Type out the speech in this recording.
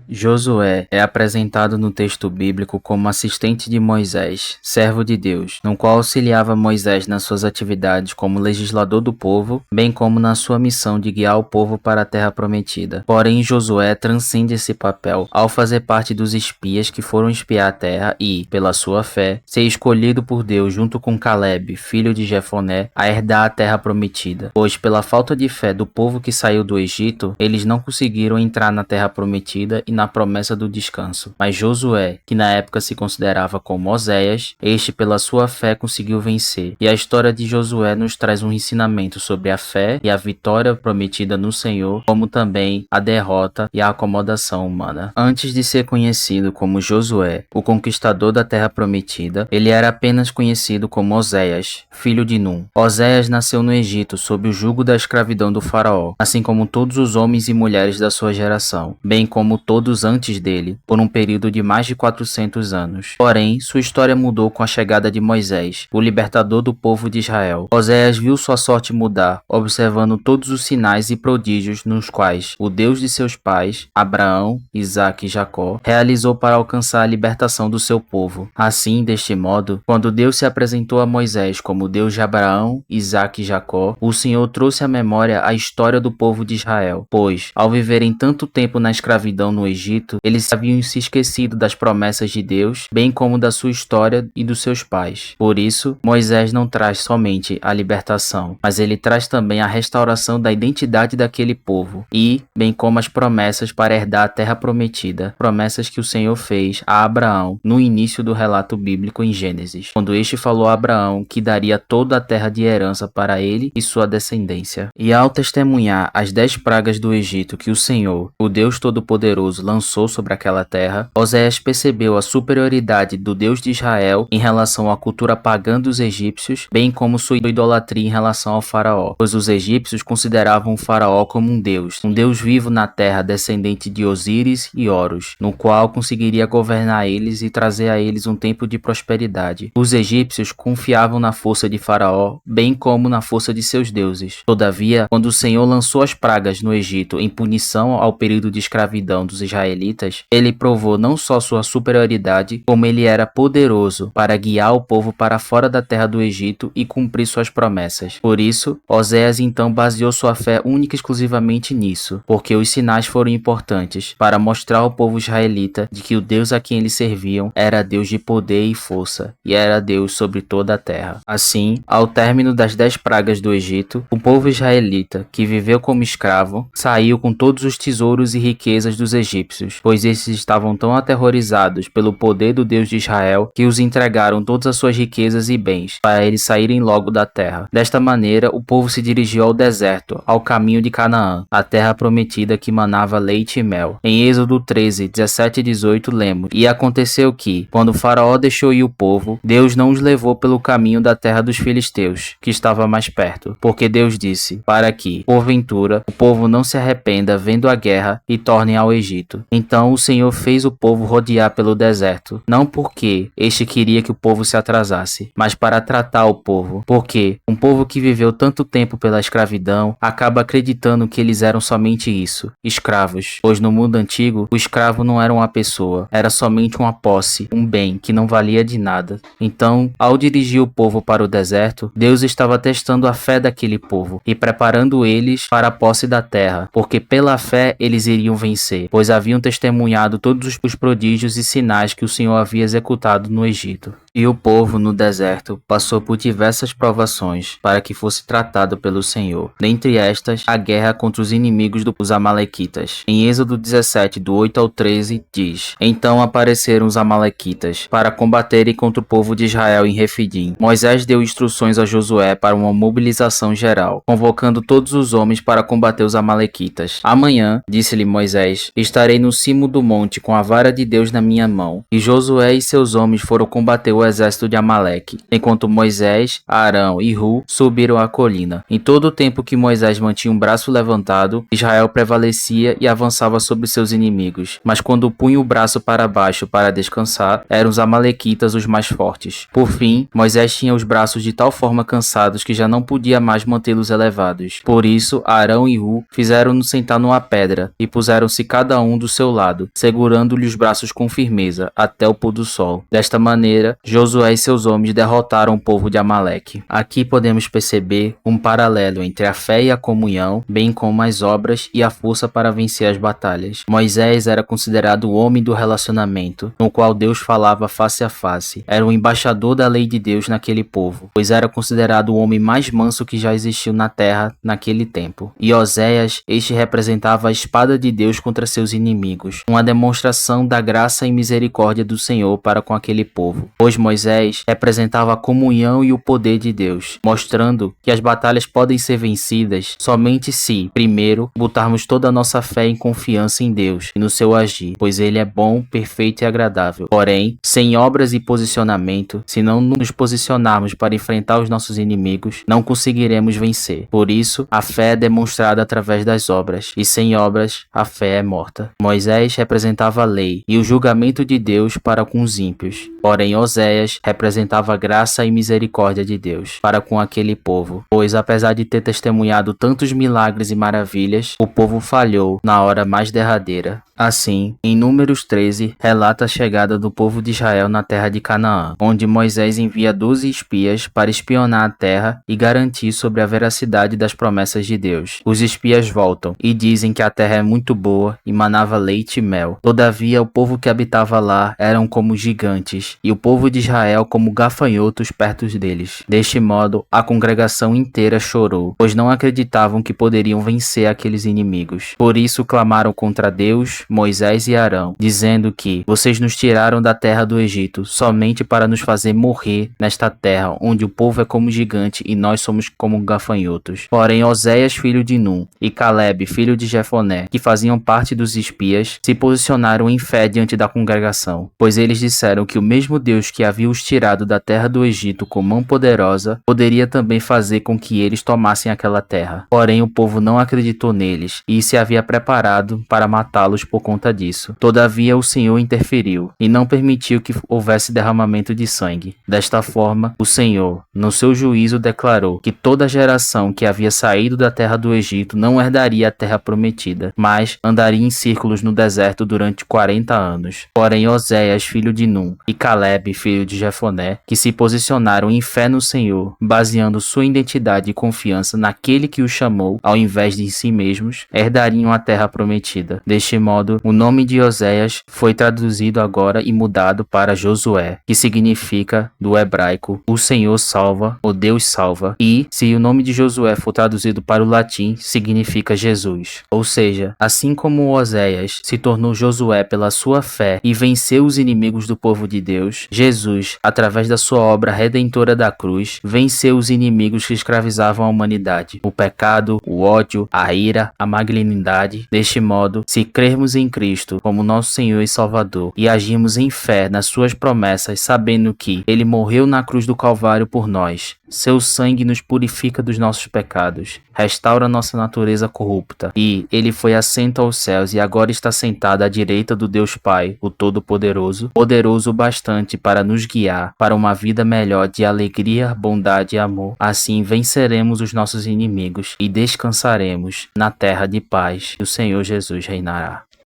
Josué é apresentado no texto bíblico como assistente de Moisés, servo de Deus, no qual auxiliava Moisés nas suas atividades como legislador do povo, bem como na sua missão de guiar o povo para a terra prometida. Porém, Josué transcende esse papel ao fazer parte dos espias que foram espiar a terra e, pela sua fé, ser escolhido por Deus junto com Caleb, filho de Jefoné, a herdar a terra prometida. Pois, pela falta de fé do povo que saiu do Egito, eles não conseguiram entrar na terra prometida e na promessa do descanso. Mas Josué, que na época se considerava como Oséias, este pela sua fé conseguiu vencer. E a história de Josué nos traz um ensinamento sobre a fé e a vitória prometida no Senhor, como também a derrota e a acomodação humana. Antes de ser conhecido como Josué, o conquistador da terra prometida, ele era apenas conhecido como Oséias, filho de Num. Oséias nasceu no Egito sob o jugo da escravidão do faraó, assim como todos os homens e mulheres da sua geração, bem como todos antes dele, por um período de mais de 400 anos. Porém, sua história mudou com a chegada de Moisés, o libertador do povo de Israel. Oséias viu sua sorte mudar, observando todos os sinais e prodígios nos quais o Deus de seus pais, Abraão, Isaque e Jacó, realizou para alcançar a libertação do seu povo. Assim, deste modo, quando Deus se apresentou a Moisés como Deus de Abraão, Isaque e Jacó, o Senhor trouxe à memória a história do povo de Israel, pois, ao viverem tanto tempo na escravidão no Egito, eles haviam se esquecido das promessas de Deus, bem como da sua história e dos seus pais. Por isso, Moisés não traz somente a libertação, mas ele traz também a restauração da identidade daquele povo e, bem como as promessas para herdar a terra prometida, promessas que o Senhor fez a Abraão no início do relato bíblico em Gênesis, quando este falou a Abraão que daria toda a terra de herança para ele e sua descendência. E ao testemunhar as 10 pragas do Egito que o Senhor, o Deus Todo-Poderoso, lançou sobre aquela terra, Oséias percebeu a superioridade do Deus de Israel em relação à cultura pagã dos egípcios, bem como sua idolatria em relação ao faraó, pois os egípcios consideravam o faraó como um deus vivo na terra, descendente de Osíris e Horus, no qual conseguiria governar eles e trazer a eles um tempo de prosperidade. Os egípcios confiavam na força de faraó, bem como na força de seus deuses. Todavia, quando o Senhor lançou as pragas no Egito em punição ao período de escravidão dos israelitas, ele provou não só sua superioridade, como ele era poderoso para guiar o povo para fora da terra do Egito e cumprir suas promessas. Por isso, Oséias então baseou sua fé única e exclusivamente nisso, porque os sinais foram importantes para mostrar ao povo israelita de que o Deus a quem eles serviam era Deus de poder e força, e era Deus sobre toda a terra. Assim, ao término das 10 pragas do Egito, o povo israelita, que viveu como escravo, saiu com todos os tesouros e riquezas dos egípcios, pois esses estavam tão aterrorizados pelo poder do Deus de Israel que os entregaram todas as suas riquezas e bens, para eles saírem logo da terra. Desta maneira, o povo se dirigiu ao deserto, ao caminho de Canaã, a terra prometida que manava leite e mel. Em Êxodo 13, 17 e 18 lemos: E aconteceu que, quando o faraó deixou ir o povo, Deus não os levou pelo caminho da terra dos filisteus, que estava mais perto, porque Deus disse, para que, porventura, o povo não se arrependa vendo a guerra e tornem ao Egito. Então o Senhor fez o povo rodear pelo deserto, não porque este queria que o povo se atrasasse, mas para tratar o povo, porque um povo que viveu tanto tempo pela escravidão acaba acreditando que eles eram somente isso, escravos, pois no mundo antigo o escravo não era uma pessoa, era somente uma posse, um bem que não valia de nada. Então, ao dirigir o povo para o deserto, Deus estava testando a fé daquele povo e preparando eles para a posse da terra, porque pela fé eles iriam vencer, pois haviam testemunhado todos os prodígios e sinais que o Senhor havia executado no Egito. E o povo no deserto passou por diversas provações para que fosse tratado pelo Senhor. Dentre estas, a guerra contra os inimigos dos Amalequitas. Em Êxodo 17, do 8 ao 13, diz: Então apareceram os Amalequitas para combaterem contra o povo de Israel em Refidim. Moisés deu instruções a Josué para uma mobilização geral, convocando todos os homens para combater os Amalequitas. Amanhã, disse-lhe Moisés, estarei no cimo do monte com a vara de Deus na minha mão. E Josué e seus homens foram combater o exército de Amaleque, enquanto Moisés, Arão e Hu subiram a colina. Em todo o tempo que Moisés mantinha um braço levantado, Israel prevalecia e avançava sobre seus inimigos. Mas quando punha o braço para baixo para descansar, eram os Amalequitas os mais fortes. Por fim, Moisés tinha os braços de tal forma cansados que já não podia mais mantê-los elevados. Por isso, Arão e Hu fizeram-no sentar numa pedra, e puseram-se cada um um do seu lado, segurando-lhe os braços com firmeza, até o pôr do sol. Desta maneira, Josué e seus homens derrotaram o povo de Amaleque. Aqui podemos perceber um paralelo entre a fé e a comunhão, bem como as obras e a força para vencer as batalhas. Moisés era considerado o homem do relacionamento, no qual Deus falava face a face. Era o embaixador da lei de Deus naquele povo, pois era considerado o homem mais manso que já existiu na terra naquele tempo. E Oséias, este representava a espada de Deus contra seus inimigos, uma demonstração da graça e misericórdia do Senhor para com aquele povo, pois Moisés representava a comunhão e o poder de Deus, mostrando que as batalhas podem ser vencidas somente se, primeiro, botarmos toda a nossa fé e confiança em Deus e no seu agir, pois ele é bom, perfeito e agradável. Porém, sem obras e posicionamento, se não nos posicionarmos para enfrentar os nossos inimigos, não conseguiremos vencer. Por isso, a fé é demonstrada através das obras, e sem obras, a fé é morta. Moisés representava a lei e o julgamento de Deus para com os ímpios. Porém, Oséias representava a graça e misericórdia de Deus para com aquele povo, pois apesar de ter testemunhado tantos milagres e maravilhas, o povo falhou na hora mais derradeira. Assim, em Números 13, relata a chegada do povo de Israel na terra de Canaã, onde Moisés envia 12 espias para espionar a terra e garantir sobre a veracidade das promessas de Deus. Os espias voltam e dizem que a terra é muito boa e manava leite e mel. Todavia, o povo que habitava lá eram como gigantes, e o povo de Israel como gafanhotos perto deles. Deste modo, a congregação inteira chorou, pois não acreditavam que poderiam vencer aqueles inimigos. Por isso clamaram contra Deus, Moisés e Arão, dizendo que vocês nos tiraram da terra do Egito somente para nos fazer morrer nesta terra onde o povo é como gigante e nós somos como gafanhotos. Porém, Oséias, filho de Num, e Calebe, filho de Jefoné, que faziam parte dos espias, se posicionaram em fé diante da congregação, pois eles disseram que o mesmo Deus que havia os tirado da terra do Egito com mão poderosa poderia também fazer com que eles tomassem aquela terra. Porém, o povo não acreditou neles e se havia preparado para matá-los por conta disso. Todavia, o Senhor interferiu e não permitiu que houvesse derramamento de sangue. Desta forma, o Senhor, no seu juízo, declarou que toda geração que havia saído da terra do Egito não herdaria a terra prometida, mas andaria em círculos no deserto durante 40 anos. Porém, Oséias, filho de Num, e Calebe, filho de Jefoné, que se posicionaram em fé no Senhor, baseando sua identidade e confiança naquele que os chamou, ao invés de em si mesmos, herdariam a terra prometida. Deste modo, o nome de Oséias foi traduzido agora e mudado para Josué, que significa, do hebraico, o Senhor salva, ou Deus salva, e, se o nome de Josué for traduzido para o latim, significa Jesus. Ou seja, assim como Oséias se tornou Josué pela sua fé e venceu os inimigos do povo de Deus, Jesus, através da sua obra redentora da cruz, venceu os inimigos que escravizavam a humanidade, o pecado, o ódio, a ira, a malignidade. Deste modo, se crermos em Cristo como nosso Senhor e Salvador e agimos em fé nas suas promessas, sabendo que Ele morreu na cruz do Calvário por nós, seu sangue nos purifica dos nossos pecados, restaura nossa natureza corrupta, e Ele foi assento aos céus e agora está sentado à direita do Deus Pai, o Todo-Poderoso, poderoso bastante para nos guiar para uma vida melhor de alegria, bondade e amor. Assim venceremos os nossos inimigos e descansaremos na terra de paz que o Senhor Jesus reinará.